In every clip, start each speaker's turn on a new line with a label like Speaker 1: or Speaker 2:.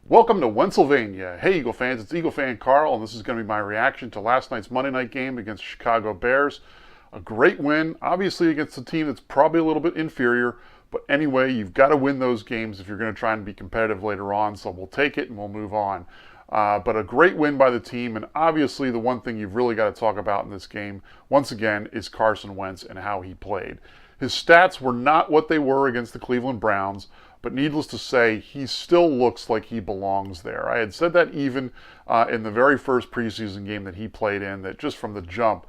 Speaker 1: Welcome to Pennsylvania. Hey, Eagle fans, it's EaglefanKarl, and this is going to be my reaction to last night's Monday night game against the Chicago Bears. A great win, obviously against a team that's probably a little bit inferior, but anyway, you've got to win those games if you're going to try and be competitive later on, so we'll take it and we'll move on. But a great win by the team, and obviously the one thing you've really got to talk about in this game, once again, is Carson Wentz and how he played. His stats were not what they were against the Cleveland Browns, but needless to say, he still looks like he belongs there. I had said that even in the very first preseason game that he played in, that just from the jump,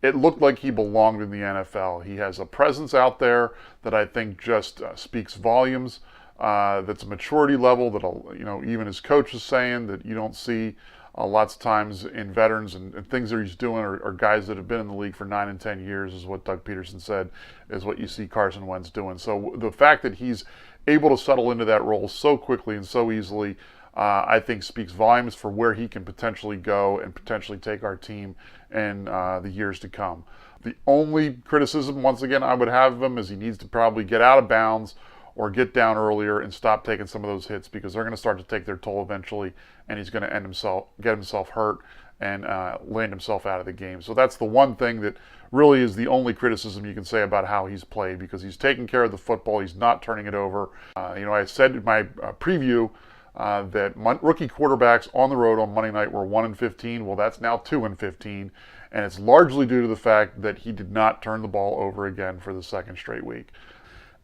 Speaker 1: it looked like he belonged in the NFL. He has a presence out there that I think just speaks volumes. That's a maturity level that even his coach is saying that you don't see lots of times in veterans, and things that he's doing are guys that have been in the league for 9 and 10 years, is what Doug Peterson said, is what you see Carson Wentz doing. So the fact that he's able to settle into that role so quickly and so easily, I think speaks volumes for where he can potentially go and potentially take our team in the years to come. The only criticism, once again, I would have of him is he needs to probably get out of bounds or get down earlier and stop taking some of those hits, because they're going to start to take their toll eventually, and he's going to get himself hurt and land himself out of the game. So that's the one thing that really is the only criticism you can say about how he's played, because he's taking care of the football. He's not turning it over. I said in my preview that rookie quarterbacks on the road on Monday night were 1-15. Well, that's now 2-15, and it's largely due to the fact that he did not turn the ball over again for the second straight week.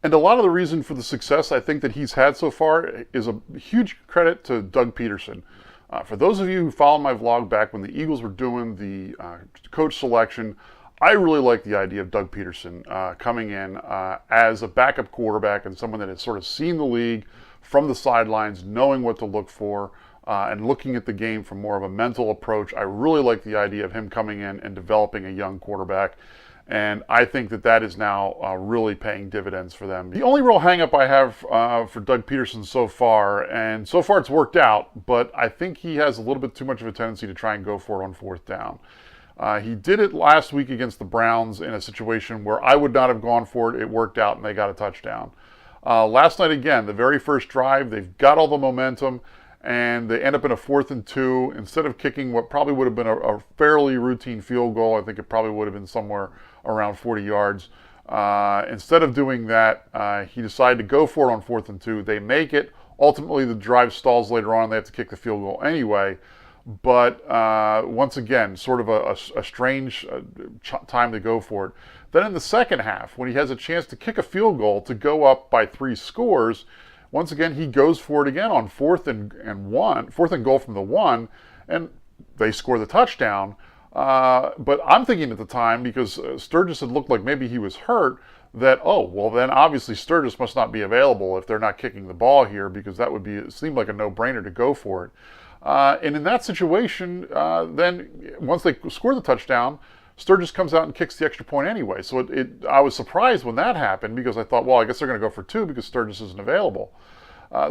Speaker 1: And a lot of the reason for the success I think that he's had so far is a huge credit to Doug Peterson. For those of you who followed my vlog back when the Eagles were doing the coach selection, I really like the idea of Doug Peterson coming in as a backup quarterback and someone that has sort of seen the league from the sidelines, knowing what to look for, and looking at the game from more of a mental approach. I really like the idea of him coming in and developing a young quarterback. And I think that is now really paying dividends for them. The only real hang-up I have for Doug Peterson so far, and so far it's worked out, but I think he has a little bit too much of a tendency to try and go for it on fourth down. He did it last week against the Browns in a situation where I would not have gone for it. It worked out and they got a touchdown. Last night again, the very first drive, they've got all the momentum, and they end up in a 4th and 2. Instead of kicking what probably would have been a fairly routine field goal, I think it probably would have been somewhere around 40 yards. Instead of doing that, he decided to go for it on 4th and 2. They make it. Ultimately, the drive stalls later on. They have to kick the field goal anyway. But once again, sort of a strange time to go for it. Then in the second half, when he has a chance to kick a field goal to go up by 3 scores, once again, he goes for it again on 4th and goal from the 1, and they score the touchdown. But I'm thinking at the time, because Sturgis had looked like maybe he was hurt, that, oh, well, then obviously Sturgis must not be available if they're not kicking the ball here, because that it seemed like a no-brainer to go for it. And in that situation, then once they score the touchdown, Sturgis comes out and kicks the extra point anyway. So I was surprised when that happened, because I thought, well, I guess they're going to go for 2 because Sturgis isn't available.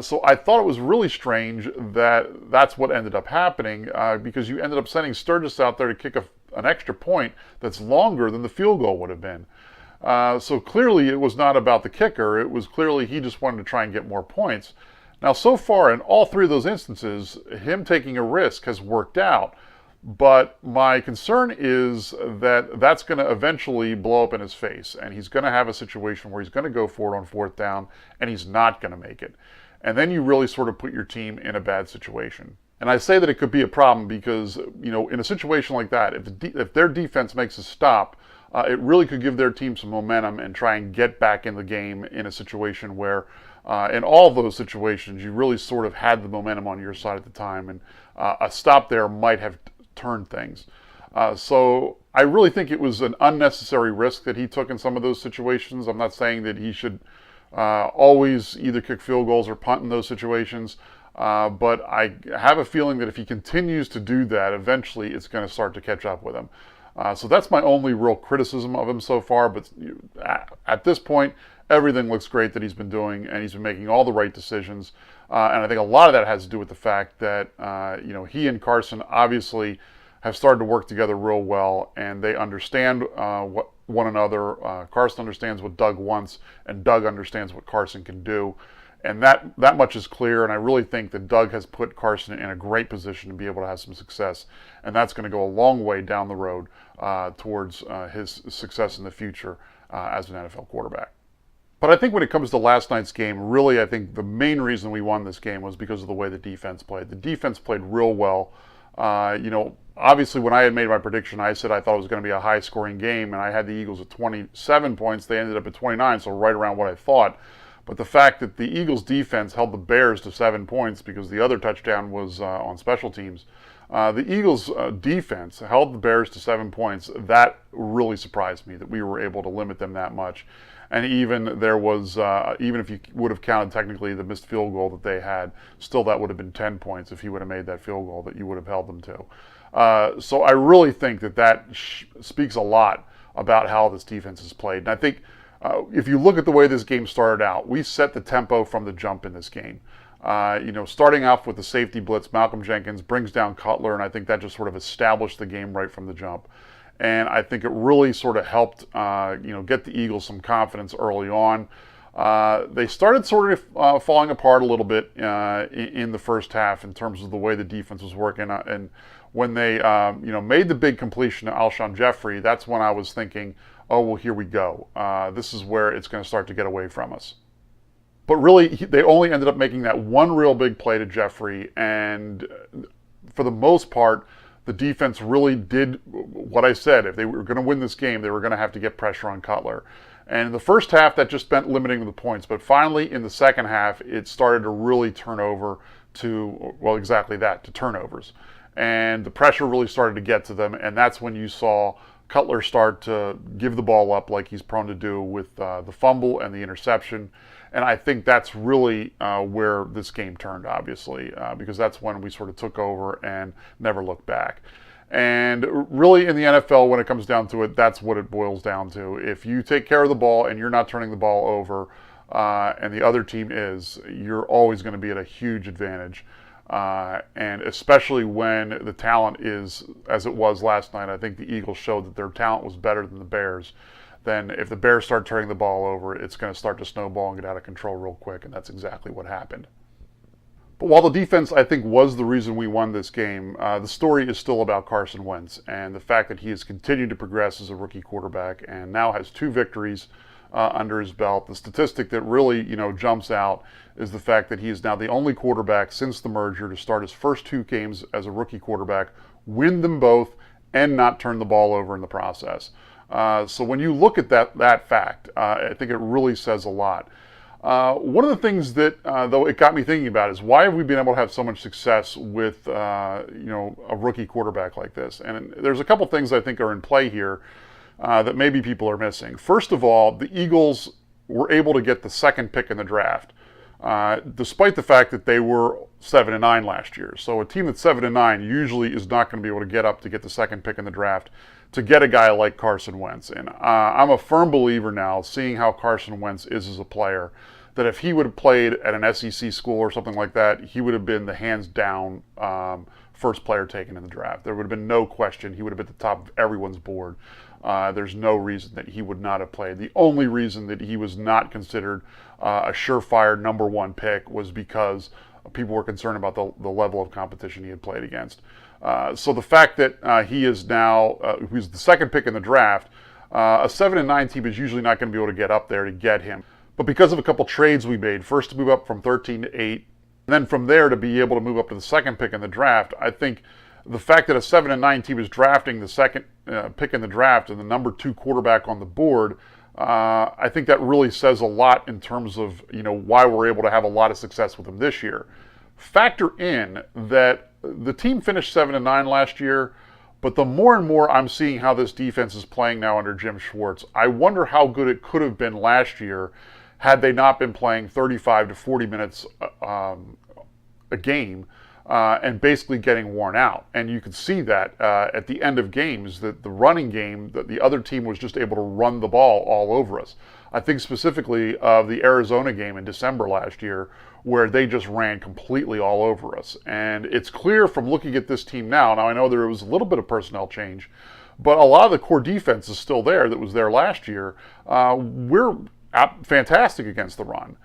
Speaker 1: So I thought it was really strange that that's what ended up happening, because you ended up sending Sturgis out there to kick an extra point that's longer than the field goal would have been. So clearly it was not about the kicker. It was clearly he just wanted to try and get more points. Now, so far in all 3 of those instances, him taking a risk has worked out. But my concern is that that's going to eventually blow up in his face, and he's going to have a situation where he's going to go for it on 4th down, and he's not going to make it. And then you really sort of put your team in a bad situation. And I say that it could be a problem because, in a situation like that, if their defense makes a stop, it really could give their team some momentum and try and get back in the game in a situation where, in all of those situations, you really sort of had the momentum on your side at the time, and a stop there might have turned things. So I really think it was an unnecessary risk that he took in some of those situations. I'm not saying that he should always either kick field goals or punt in those situations, but I have a feeling that if he continues to do that, eventually it's going to start to catch up with him. So that's my only real criticism of him so far, but at this point, everything looks great that he's been doing, and he's been making all the right decisions. And I think a lot of that has to do with the fact that, he and Carson obviously have started to work together real well, and they understand one another. Carson understands what Doug wants, and Doug understands what Carson can do. And that much is clear, and I really think that Doug has put Carson in a great position to be able to have some success, and that's going to go a long way down the road towards his success in the future as an NFL quarterback. But I think when it comes to last night's game, really I think the main reason we won this game was because of the way the defense played. The defense played real well. Obviously when I had made my prediction, I said I thought it was going to be a high-scoring game, and I had the Eagles at 27 points. They ended up at 29, so right around what I thought. But the fact that the Eagles' defense held the Bears to 7 points because the other touchdown was on special teams, the Eagles' defense held the Bears to 7 points. That really surprised me that we were able to limit them that much. And even there was, even if you would have counted technically the missed field goal that they had, still that would have been 10 points if you would have made that field goal that you would have held them to. So I really think that speaks a lot about how this defense has played. And I think if you look at the way this game started out, we set the tempo from the jump in this game. Starting off with the safety blitz, Malcolm Jenkins brings down Cutler, and I think that just sort of established the game right from the jump. And I think it really sort of helped, get the Eagles some confidence early on. They started sort of falling apart a little bit in the first half in terms of the way the defense was working. And when they, made the big completion to Alshon Jeffrey, that's when I was thinking, oh, well, here we go. This is where it's going to start to get away from us. But really, they only ended up making that one real big play to Jeffrey, and for the most part, the defense really did what I said. If they were going to win this game, they were going to have to get pressure on Cutler. And in the first half, that just meant limiting the points. But finally, in the second half, it started to really turn over to, well, exactly that, to turnovers. And the pressure really started to get to them, and that's when you saw Cutler start to give the ball up like he's prone to do with the fumble and the interception. And I think that's really where this game turned, obviously, because that's when we sort of took over and never looked back. And really in the NFL, when it comes down to it, that's what it boils down to. If you take care of the ball and you're not turning the ball over, and the other team is, you're always going to be at a huge advantage. And especially when the talent is, as it was last night, I think the Eagles showed that their talent was better than the Bears. Then if the Bears start turning the ball over, it's going to start to snowball and get out of control real quick, and that's exactly what happened. But while the defense, I think, was the reason we won this game, the story is still about Carson Wentz and the fact that he has continued to progress as a rookie quarterback and now has 2 victories under his belt. The statistic that really, jumps out is the fact that he is now the only quarterback since the merger to start his first 2 games as a rookie quarterback, win them both, and not turn the ball over in the process. So when you look at that fact, I think it really says a lot. One of the things that, though, it got me thinking about is why have we been able to have so much success with, a rookie quarterback like this? And there's a couple things I think are in play here that maybe people are missing. First of all, the Eagles were able to get the second pick in the draft, despite the fact that they were 7-9 last year. So a team that's 7-9 usually is not going to be able to get up to get the second pick in the draft to get a guy like Carson Wentz. And I'm a firm believer now, seeing how Carson Wentz is as a player, that if he would have played at an SEC school or something like that, he would have been the hands-down first player taken in the draft. There would have been no question. He would have been at the top of everyone's board. There's no reason that he would not have played. The only reason that he was not considered a surefire number 1 pick was because people were concerned about the level of competition he had played against. So the fact that he is now, who's the second pick in the draft, a 7-9 team is usually not going to be able to get up there to get him. But because of a couple trades we made, first to move up from 13 to 8, and then from there to be able to move up to the second pick in the draft, I think the fact that a 7-9 team is drafting the second pick in the draft and the number 2 quarterback on the board, I think that really says a lot in terms of why we're able to have a lot of success with him this year. Factor in that the team finished 7-9 last year, but the more and more I'm seeing how this defense is playing now under Jim Schwartz, I wonder how good it could have been last year had they not been playing 35 to 40 minutes a game and basically getting worn out. And you could see that at the end of games, that the running game, that the other team was just able to run the ball all over us. I think specifically of the Arizona game in December last year, where they just ran completely all over us. And it's clear from looking at this team now I know there was a little bit of personnel change, but a lot of the core defense is still there that was there last year. We're fantastic against the run.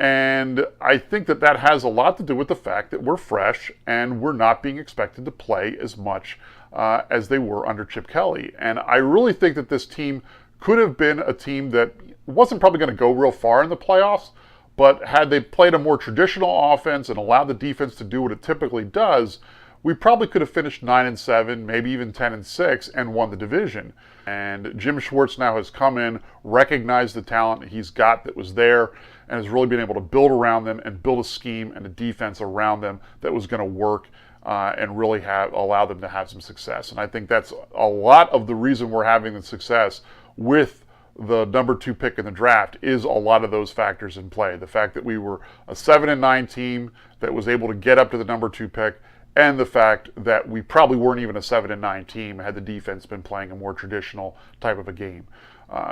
Speaker 1: And I think that that has a lot to do with the fact that we're fresh and we're not being expected to play as much as they were under Chip Kelly. And I really think that this team could have been a team that wasn't probably going to go real far in the playoffs, but had they played a more traditional offense and allowed the defense to do what it typically does, we probably could have finished 9-7, maybe even 10-6, and won the division. And Jim Schwartz now has come in, recognized the talent he's got that was there, and has really been able to build around them and build a scheme and a defense around them that was going to work and really allow them to have some success. And I think that's a lot of the reason we're having the success with the number 2 pick in the draft is a lot of those factors in play. The fact that we were a 7-9 team that was able to get up to the number 2 pick, and the fact that we probably weren't even a 7-9 team had the defense been playing a more traditional type of a game.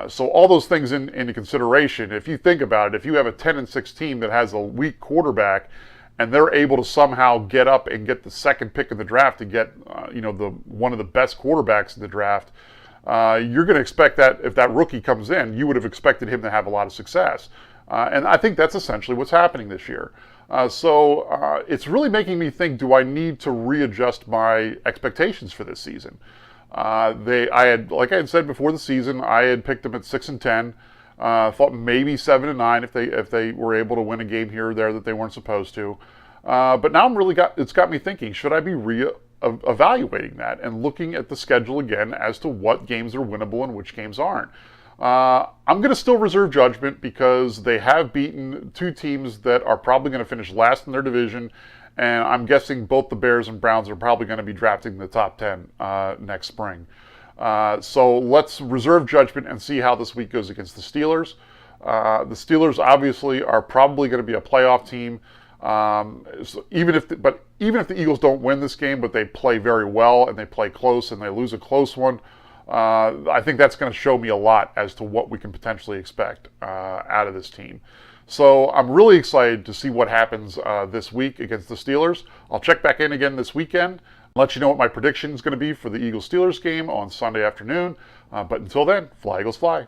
Speaker 1: So all those things into consideration, if you think about it, if you have a 10-6 team that has a weak quarterback and they're able to somehow get up and get the 2nd pick in the draft to get one of the best quarterbacks in the draft, you're going to expect that if that rookie comes in, you would have expected him to have a lot of success. And I think that's essentially what's happening this year. So it's really making me think, do I need to readjust my expectations for this season? Like I had said before the season, I had picked them at 6-10. Thought maybe 7-9 if they were able to win a game here or there that they weren't supposed to. But now it's got me thinking, should I be evaluating that and looking at the schedule again as to what games are winnable and which games aren't? I'm going to still reserve judgment because they have beaten 2 teams that are probably going to finish last in their division, and I'm guessing both the Bears and Browns are probably going to be drafting in the top 10 next spring. So let's reserve judgment and see how this week goes against the Steelers. The Steelers obviously are probably going to be a playoff team. So even if the Eagles don't win this game, but they play very well and they play close and they lose a close one, I think that's going to show me a lot as to what we can potentially expect out of this team. So I'm really excited to see what happens this week against the Steelers. I'll check back in again this weekend, let you know what my prediction is going to be for the Eagles-Steelers game on Sunday afternoon. But until then, fly Eagles fly.